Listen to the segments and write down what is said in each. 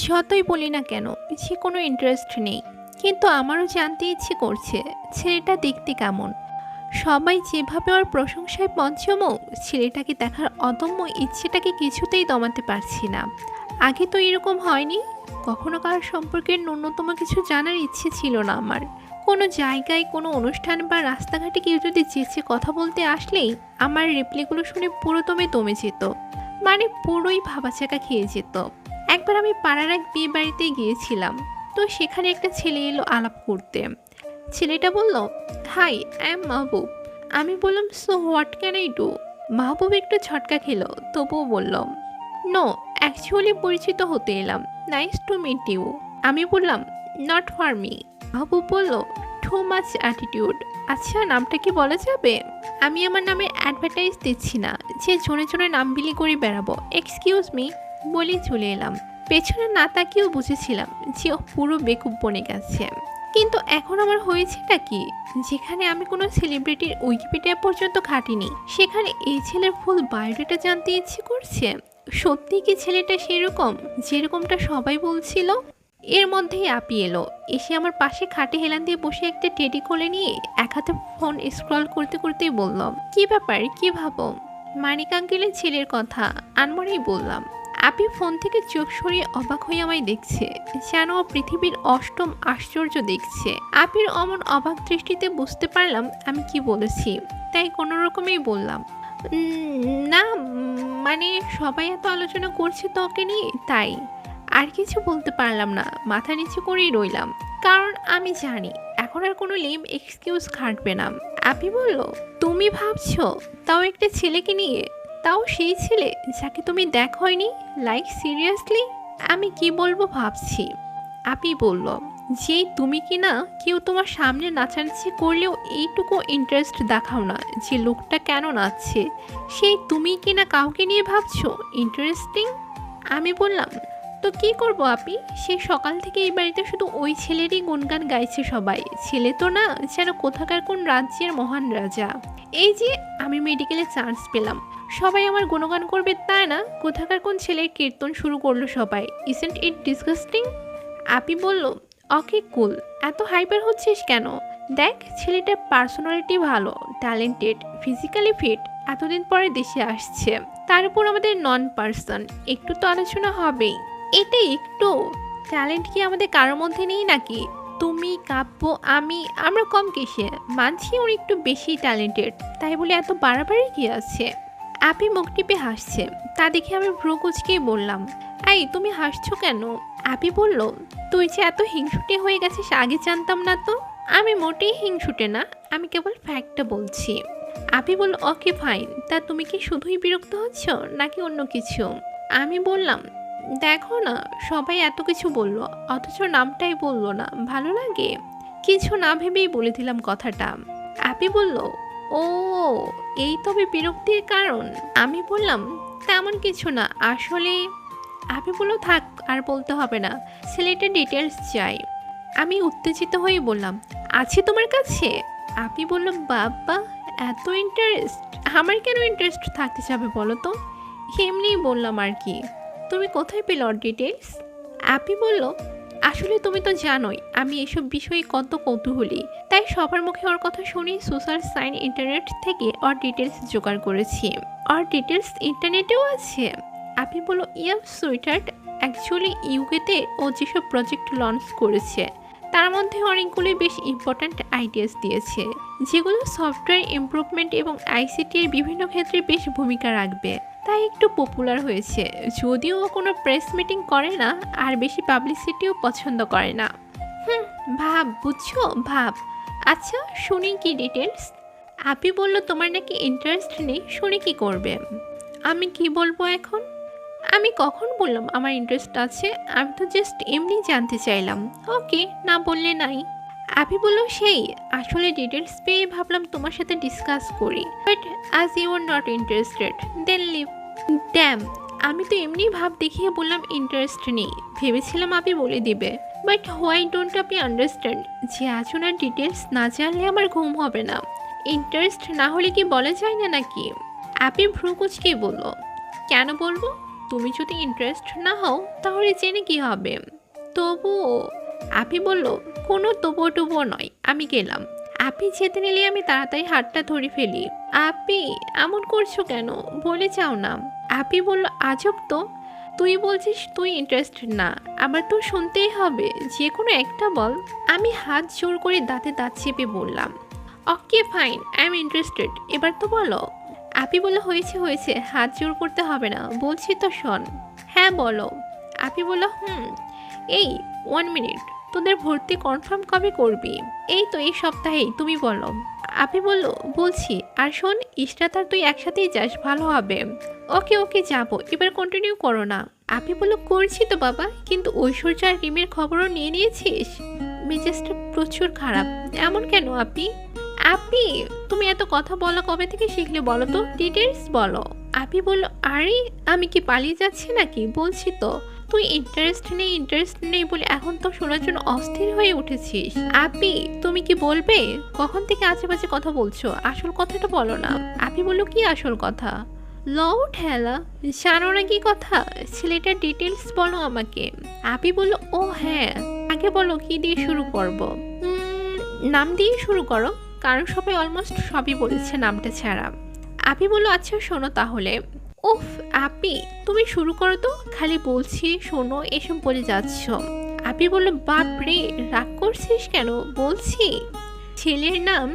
যতই বলি না কেন সে কোনো ইন্টারেস্ট নেই, কিন্তু আমারও জানতে ইচ্ছে করছে ছেলেটা দেখতে কেমন। সবাই যেভাবে ওর প্রশংসায় পঞ্চমুখ, ছেলেটাকে দেখার অদম্য ইচ্ছেটাকে কিছুতেই দমাতে পারছি না। আগে তো এরকম হয়নি, কখনো কারোর সম্পর্কে ন্যূনতম কিছু জানার ইচ্ছে ছিল না আমার। কোনো জায়গায়, কোনো অনুষ্ঠান বা রাস্তাঘাটে কেউ যদি চেঁচে কথা বলতে আসলেই আমার রিপ্লাইগুলো শুনে পুরোদমে দমে যেত, মানে পুরোই ভাবাচাকা খেয়ে যেত। একবার আমি পাড়ার এক বিয়ে বাড়িতে গিয়েছিলাম, তো সেখানে একটা ছেলে এলো আলাপ করতে। ছেলেটা বলল, হাই, আই এম মাহবুব। আমি বললাম, so what can I do. Mahbub একটু ছটকা খেলো, তবুও বলল, নো, অ্যাকচুয়ালি পরিচিত হতে এলাম, নাইস টু মিট ইউ। আমি বললাম, নট ফর মি। মাহবুব বলল, টু মাচ অ্যাটিটিউড। আচ্ছা, নামটা কি বলা যাবে? আমি আমার নামের অ্যাডভার্টাইজ দিচ্ছি না যে জনে জনে নাম বিলি করে বেড়াবো, এক্সকিউজ মি বলেই চলে এলাম। পেছনে না তাকিয়েও বুঝেছিলাম যে ও পুরো বেকুব বনে গেছে। কিন্তু এখন আমার হয়েছেটা কি? যেখানে আমি কোনো সেলিব্রিটির উইকিপিডিয়া পর্যন্ত ঘাটিনি, সেখানে এই ছেলের ফুল বায়োডাটা জানতে ইচ্ছে করছে। সত্যি কি ছেলেটা সেরকম যেরকমটা সবাই বলছিল? এর মধ্যেই আপি এলো, এসে আমার পাশে খাটে হেলান দিয়ে বসে একটা টেডি কোলে নিয়ে এক হাতে ফোন স্ক্রল করতে করতেই বলল, কি ব্যাপার, কি ভাবো? মানিক আঙ্কেলের ছেলের কথা আনমনেই বললাম। আপি ফোন থেকে চোখ সরিয়ে অবাক হয়ে আমায় দেখছে, যেন ও পৃথিবীর অষ্টম আশ্চর্য দেখছে। আপির অমন অবাক দৃষ্টিতে বুঝতে পারলাম আমি কি বলেছি, তাই কোনো রকমেই বললাম, না, মানে সবাই এত আলোচনা করছে তো ওকে নিয়ে, তাই। আর কিছু বলতে পারলাম না, মাথা নিচু করেই রইলাম, কারণ আমি জানি এখন আর কোনো লিম এক্সকিউজ খাটবে না। আপি বলল, তুমি ভাবছো, তাও একটা ছেলেকে নিয়ে, তাও সেই ছেলে যাকে তুমি দেখোইনি, লাইক সিরিয়াসলি? আমি কি বলবো ভাবছি। আপি বলল, যেই তুমি কি না, কেউ তোমার সামনে নাচানাচি করলেও এইটুকু ইন্টারেস্ট দেখাও না যে লোকটা কেন নাচছে, সেই তুমি কি না কাউকে নিয়ে ভাবছো ইন্টারেস্টিং। আমি বললাম, তো কি করব আপি, সেই সকাল থেকে এই বাড়িতে শুধু ওই ছেলেরই গুণগান গাইছে সবাই। ছেলে তো না, যেন কোথাকার কোন রাজ্যের মহান রাজা। এই যে আমি মেডিকেলে চান্স পেলাম, সবাই আমার গুণগান করবে তা না, কোথাকার কোন ছেলের কীর্তন শুরু করলো সবাই। Isn't it disgusting? আপি বলল, ওকে কুল, এত হাইপার হচ্ছিস কেন? দেখ, ছেলেটার পার্সোনালিটি ভালো, ট্যালেন্টেড, ফিজিক্যালি ফিট, এতদিন পরে দেশে আসছে, তার উপর আমাদের নন পার্সন, একটু তো আলোচনা হবেই। এটা একটু ট্যালেন্ট কি আমাদের কারোর মধ্যে নেই নাকি? তুমি, কাব্য, আমরা কম কিসে? মানছি ওর একটু বেশি ট্যালেন্টেড, তাই বলে এত বাড়াবাড়ি কি আছে? আপি মুখ টিপে হাসছে, তা দেখে আমি ভ্রু কুঁচকেই বললাম, এই তুমি হাসছো কেন? আপি বলল, তুই যে এত হিংসুটে হয়ে গেছিস আগে জানতাম না তো। আমি মোটেই হিংসুটে না, আমি কেবল ফ্যাক্টটা বলছি। আপি বলল, ওকে ফাইন, তা তুমি কি শুধুই বিরক্ত হচ্ছ নাকি অন্য কিছু? আমি বললাম, দেখো না, সবাই এত কিছু বলল, অথচ নামটাই বললো না, ভালো লাগে? কিছু না ভেবেই বলে দিলাম কথাটা। আপি বলল, ও, এই তবে বিরক্তির কারণ? আমি বললাম, তেমন কিছু না আসলে। আপি বলল, থাক, আর বলতে হবে না, ছেলেটার ডিটেলস চাই। আমি উত্তেজিত হয়ে বললাম, আছে তোমার কাছে? আপি বলল, বাবা, এত ইন্টারেস্ট? আমার কেন ইন্টারেস্ট থাকতে যাবে বলো তো? এমনিই বললাম আর কি। তুমি কোথায় পেলে ওর ডিটেলস? আপি বলল, আসলে তুমি তো জানোই আমি এসব বিষয়ে কত কৌতূহলী, তাই সবার মুখে ওর কথা শুনি সোশ্যাল সাইন ইন্টারনেট থেকে ওর ডিটেলস জোগাড় করেছি। ওর ডিটেলস ইন্টারনেটেও আছে? আপনি বলল, ইয়া সুইটার্ট, অ্যাকচুয়ালি ইউকেতে ও যেসব প্রজেক্ট লঞ্চ করেছে তার মধ্যে অনেকগুলি বেশ ইম্পর্ট্যান্ট আইডিয়াস দিয়েছে, যেগুলো সফটওয়্যার ইমপ্রুভমেন্ট এবং আইসিটির বিভিন্ন ক্ষেত্রে বেশ ভূমিকা রাখবে, তাই একটু পপুলার হয়েছে। যদিও ও কোনো প্রেস মিটিং করে না আর বেশি পাবলিসিটিও পছন্দ করে না। ভাব, বুঝছো, ভাব। আচ্ছা, শুনি কি ডিটেলস? আপি বলল, তোমার নাকি ইন্টারেস্ট নেই, শুনে কি করবে? আমি কি বলবো এখন? আমি কখন বললাম আমার ইন্টারেস্ট আছে? আমি তো জাস্ট এমনি জানতে চাইলাম। ওকে, না বললে নাই। আপি বলল, সেই আসলে ডিটেলস পেয়ে ভাবলাম তোমার সাথে ডিসকাস করি, but as you are not interested, then leave. Damn, আমি তো এমনি ভাব দেখিয়ে বললাম ইন্টারেস্ট নেই, ভেবেছিলাম আপনি বলে দিবে, বাট হোয়াই ডোন্ট আপনি আন্ডারস্ট্যান্ড যে আজ ওনার ডিটেলস না জানলে আমার ঘুম হবে না। ইন্টারেস্ট না হলে কি বলা যায় না নাকি? আপনি ভ্রু কুচকেই বলল, কেন বলবো? তুমি যদি ইন্টারেস্ট না হও তাহলে জেনে কি হবে? তবুও আপি বলল, কোনো তবুও টুবুও নয়, আমি গেলাম। আপি যেতে নিলে আমি তাড়াতাড়ি হাতটা ধরে ফেলি। আপি, এমন করছো কেন? বলে যাও না। আপি বলল, আজব তো, তুই বলছিস তুই ইন্টারেস্টেড না, আবার তো শুনতেই হবে, যে কোনো একটা বল। আমি হাত জোর করে দাঁতে দাঁত চেপে বললাম, okay fine, I am interested, এবার তো বলো। আপি বলল, হয়েছে হয়েছে, হাত জোর করতে হবে না, বলছি তো শোন। হ্যাঁ বলো। আপি বলল, এই 1 মিনিট, তোদের ভর্তি কনফার্ম কবে করবি? এই তো এই সপ্তাহেই, তুমি বলো। আপি বলল, বলছি, আর শোন, ইশরাত আর তুই একসাথেই যাস, ভালো হবে। ওকে ওকে যাবো, এবার কন্টিনিউ করো না। আপি বলল, করছি তো বাবা, কিন্তু ঐশ্বর্য আর রিমের খবরও নিয়ে নিয়েছিস? মেজাজটা প্রচুর খারাপ। এমন কেন আপি? আপি, তুমি এত কথা বলা কবে থেকে শিখলে বলো তো, ডিটেলস বলো। আপি বলল, আরে আমি কি পালিয়ে যাচ্ছি নাকি? বলছি তো, তুই ইন্টারেস্ট নেই বলে এখন তো শোনার জন্য অস্থির হয়ে উঠেছিস। আপি, তুমি কি বলবে? কখন থেকে আশেপাশে কথা বলছো, আসল কথাটা বলো না। আপি বলল, কি আসল কথা? লও ঠেলা, জানো না কি কথা? ছেলেটার ডিটেলস বলো আমাকে। আপি বলল, ও হ্যাঁ, আগে বলো কি দিয়ে শুরু করব? নাম দিয়ে শুরু করো, কারণ সবাই অলমোস্ট সবই বলেছে নামটা ছাড়া। আপি বলল, আচ্ছা শোনো তাহলে। উফ আপি, তুমি শুরু করো তো, খালি বলছি শোনো এসব বলে যাচ্ছ। আপি বলল, বাপ রে, রাগ করছিস কেন? বলছি। ছেলের নাম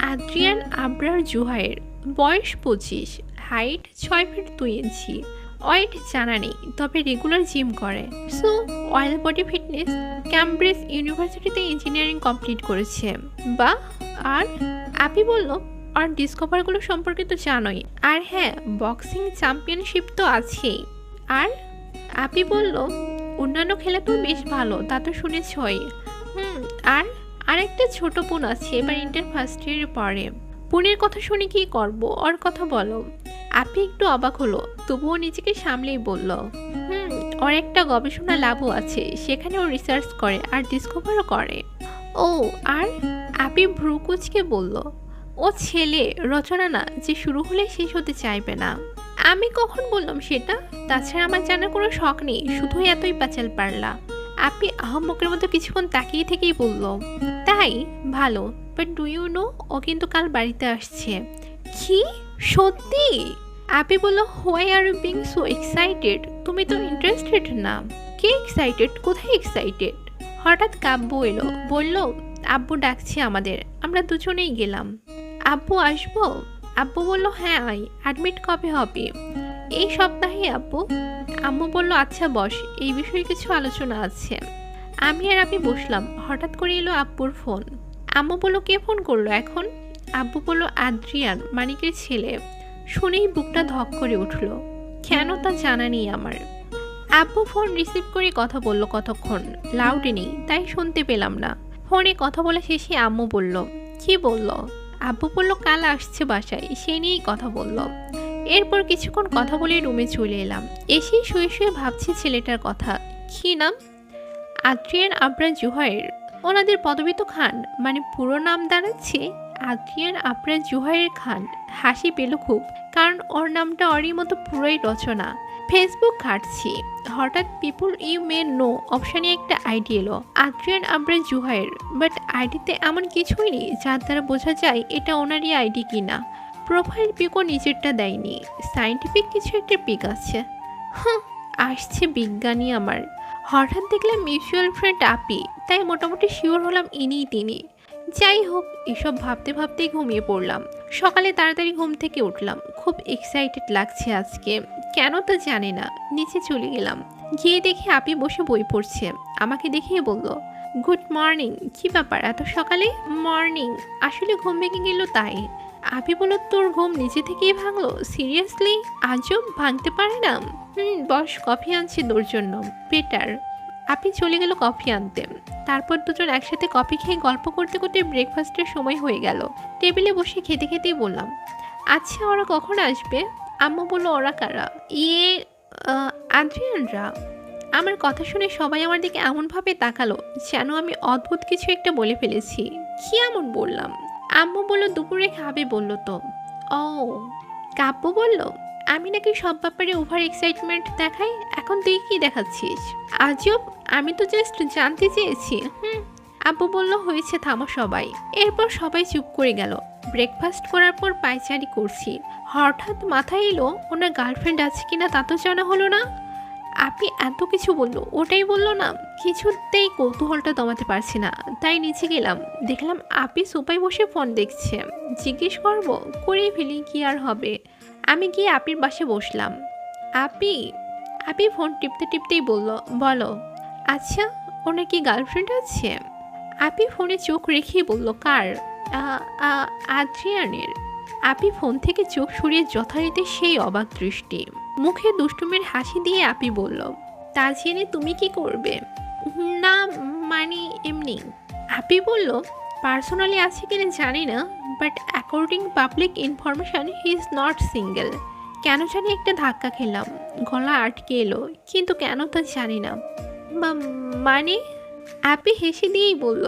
আদ্রিয়ান আবরার জুহাইর, বয়স 25, হাইট 6 ফিট 2 ইঞ্চি, ওয়েট জানা নেই, তবে রেগুলার জিম করে। So oil body fitness. Cambridge ইউনিভার্সিটিতে ইঞ্জিনিয়ারিং কমপ্লিট করেছে। বা আর? আপি বলল, আর ডিসকভারগুলো সম্পর্কে তো জানোই, আর হ্যাঁ, বক্সিং চ্যাম্পিয়নশিপ তো আছেই। আর? আপি বলল, অন্যান্য খেলা তো বেশ ভালো, তা তো শুনেছই। আর আরেকটা ছোট বোন আছে, এবার ইন্টার ফার্স্ট ইয়ারে পড়ে। বোনের কথা শুনে কি করব, ওর কথা বলো। আপি একটু অবাক হলো, তবুও নিজেকে সামলেই বলল, ওর একটা গবেষণা ল্যাবও আছে, সেখানে ও রিসার্চ করে আর ডিসকভারও করে। ও আর? আপি ভ্রুকুচকে বলল, ও ছেলে রচনা না, যে শুরু হলে শেষ হতে চাইবে না। আমি কখন বললাম সেটা? তাছাড়া আমার জানার কোনো শখ নেই, শুধু এতই পাচাল পারলা। আপনি আহম্মকের মতো কিছুক্ষণ তাকিয়ে থেকেই বলল, তাই? ভালো, বাট ডু ইউ নো, ও কিন্তু কাল বাড়িতে আসছে। কি? সত্যি? আপনি বলল, why are you being so excited? তুমি তো ইন্টারেস্টেড না। কে এক্সাইটেড? কোথায় এক্সাইটেড? হঠাৎ কাব্য এলো, বলল, আব্বু ডাকছে আমাদের, আমরা দুজনেই গেলাম। আব্বু আসবো? আব্বু বলল, হ্যাঁ আয়। অ্যাডমিট কবে হবে? এই সপ্তাহে আব্বু। আম্মু বলল, আচ্ছা বস, এই বিষয়ে কিছু আলোচনা আছে। আমি আর আপনি বসলাম, হঠাৎ করে এলো আব্বুর ফোন। আম্মু বলল, কে ফোন করলো এখন? আব্বু বলল, আদ্রিয়ান, মানিকের ছেলে। শুনেই বুকটা ধক করে উঠল, কেন তা জানা নেই আমার। আব্বু ফোন রিসিভ করে কথা বলল কতক্ষণ, লাউডে নেই তাই শুনতে পেলাম না। ফোনে কথা বলা শেষে আম্মু বলল, কি বলল? আব্বু বলল, কাল আসছে বাসায়, সে নিয়েই কথা বলল। এরপর কিছুক্ষণ কথা বলে রুমে চলে এলাম। এসেই শুয়ে শুয়ে ভাবছি ছেলেটার কথা। কি নাম? আদ্রিয়ান আবরার জুহাইর। ওনাদের পদবি তো খান, মানে পুরো নাম দাঁড়াচ্ছে আদ্রিয়ান আবরার জুহাইর খান। হাসি পেল খুব, কারণ ওর নামটা ওরই মতো পুরোই রচনা। ফেসবুক ঘাটছি, হঠাৎ পিপুল ইউ মে নো অপশানে একটা আইডি এলো, আদ্রিয়ান আবরার জুহাইর। বাট আইডিতে এমন কিছুই নেই যার দ্বারা বোঝা যায় এটা ওনারই আইডি কিনা। প্রোফাইল পিকও নিজেরটা দেয়নি, সায়েন্টিফিক কিছু একটা পিক আছে। আসছে বিজ্ঞানী আমার। হঠাৎ দেখলাম মিউচুয়াল ফ্রেন্ড আপি, তাই মোটামুটি শিওর হলাম ইনিই তিনি। যাই হোক, এসব ভাবতে ভাবতেই ঘুমিয়ে পড়লাম। সকালে তাড়াতাড়ি ঘুম থেকে উঠলাম, খুব এক্সাইটেড লাগছে আজকে, কেন তা জানি না। নিচে চলে গেলাম, গিয়ে দেখে আপি বসে বই পড়ছে। আমাকে দেখিয়ে বলল, গুড মর্নিং। কি ব্যাপার এত সকালে? মর্নিং, আসলে ঘুম ভেঙে গেল তাই। আপি বলল, তোর ঘুম নিজে থেকেই ভাঙলো? সিরিয়াসলি? আজব, ভাঙতে পারে না। বস, কফি আনছি তোর জন্য। বেটার। আপনি চলে গেল কফি আনতে। তারপর দুজন একসাথে কফি খেয়ে গল্প করতে করতে ব্রেকফাস্টের সময় হয়ে গেল। টেবিলে বসে খেতে খেতেই বললাম, আচ্ছা ওরা কখন আসবে? আম্মু বলল, ওরা কারা? আদ্রিয়ানরা। আমার কথা শুনে সবাই আমার দিকে এমনভাবে তাকালো যেন আমি অদ্ভুত কিছু একটা বলে ফেলেছি। কি এমন বললাম? আম্মু বলল, দুপুরে খাবে বললো তো। ও। কাব্য বলল, আমি নাকি সব ব্যাপারে ওভার এক্সাইটমেন্ট দেখাই, এখন তুই কি দেখাচ্ছিস? আজব, আমি তো জাস্ট জানতে চেয়েছি। আব্বু বলল, হয়েছে, থামো সবাই। এরপর সবাই চুপ করে গেল। ব্রেকফাস্ট করার পর পায়চারি করছি, হঠাৎ মাথায় এলো ওনার গার্লফ্রেন্ড আছে কিনা তা তো জানা হলো না। আপনি এত কিছু বললো, ওটাই বললো না। কিছুতেই কৌতূহলটা দমাতে পারছি না, তাই নিচে গেলাম। দেখলাম আপি সোফায় বসে ফোন দেখছে। জিজ্ঞেস করবো, করেই ফেলি, কি আর হবে। আমি গিয়ে আপির পাশে বসলাম। আপি আপি ফোন টিপতে টিপতেই বলল, বলো। আচ্ছা, ওনার কি গার্লফ্রেন্ড আছে? আপি ফোনে চোখ রেখেই বলল, কার? আদ্রিয়ানের। আপি ফোন থেকে চোখ সরিয়ে যথারীতি সেই অবাক দৃষ্টি, মুখে দুষ্টুমির হাসি দিয়ে আপি বলল, তা জেনে তুমি কি করবে? না, মানে এমনি। আপি বলল, পার্সোনালি আছে কিনা জানি না, but according public information he is not single. কেন জানি একটা ধাক্কা খেলাম, গলা আটকে এলো, কিন্তু কেন তা জানি না। মানে? আপি হেসে দিয়েই বলল,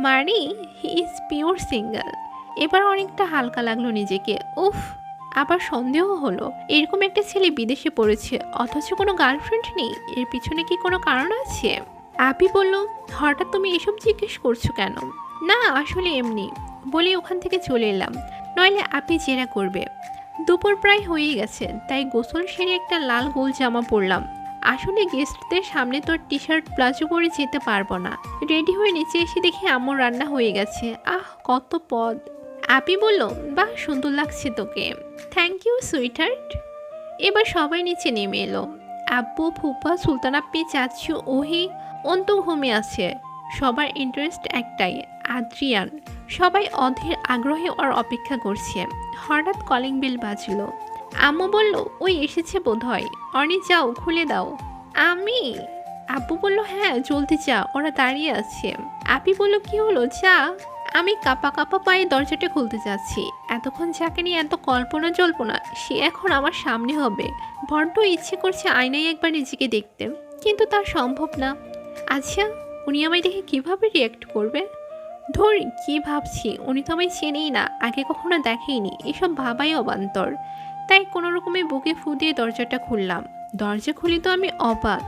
মানে হি ইজ পিওর সিঙ্গেল। এবার অনেকটা হালকা লাগলো নিজেকে। উফ, আবার সন্দেহ হলো, এরকম একটা ছেলে বিদেশে পড়েছে অথচ কোনো গার্লফ্রেন্ড নেই, এর পিছনে কি কোনো কারণ আছে? আপি বলল, হঠাৎ তুমি এসব জিজ্ঞেস করছো কেন? না, আসলে এমনি বলে ওখান থেকে চলে এলাম, নইলে আপি জেরা করবে। দুপুর প্রায় হয়ে গেছে, তাই গোসল সেরে একটা লাল গোল জামা পরলাম। আসলে গেস্টদের সামনে তো টি শার্ট প্লাজো পরে যেতে পারবো না। রেডি হয়ে নিচে এসে দেখি আম্মুর রান্না হয়ে গেছে। আহ, কত পদ! আপি বলল, বাহ, সুন্দর লাগছে তোকে। Thank you sweetheart. এবার সবাই নিচে নেমে এলো। আব্বু, ফুপা, সুলতান আপ্পি, চাচু, ওহি, অন্তু ঘুমিয়ে আছে। সবার ইন্টারেস্ট একটাই, আদ্রিয়ান। সবাই অধীর আগ্রহে ওর অপেক্ষা করছে। হঠাৎ কলিং বেল বাজলো। আম্মু বলল, ওই এসেছে বোধহয়, অনি যাও, খুলে দাও। আমি? আব্বু বলল, হ্যাঁ জলদি যা, ওরা দাঁড়িয়ে আছে। আপি বলল, কি হলো, যা। আমি কাপা কাপা পায়ে দরজাটা খুলতে যাচ্ছি, এতক্ষণ যাকে নিয়ে এত কল্পনা জল্পনা, সে এখন আমার সামনে হবে। বড্ড ইচ্ছে করছে আয়নায় একবার নিজেকে দেখতে, কিন্তু তা সম্ভব না। আচ্ছা, উনি আমায় দেখে কিভাবে রিয়াক্ট করবে? ধর, কি ভাবছি, উনি তো আমায় চেনেই না, আগে কখনো দেখেইনি, এসব ভাবাই অবান্তর। তাই কোনো রকমে বুকে ফু দিয়ে দরজাটা খুললাম। দরজা খুলি তো আমি অবাক,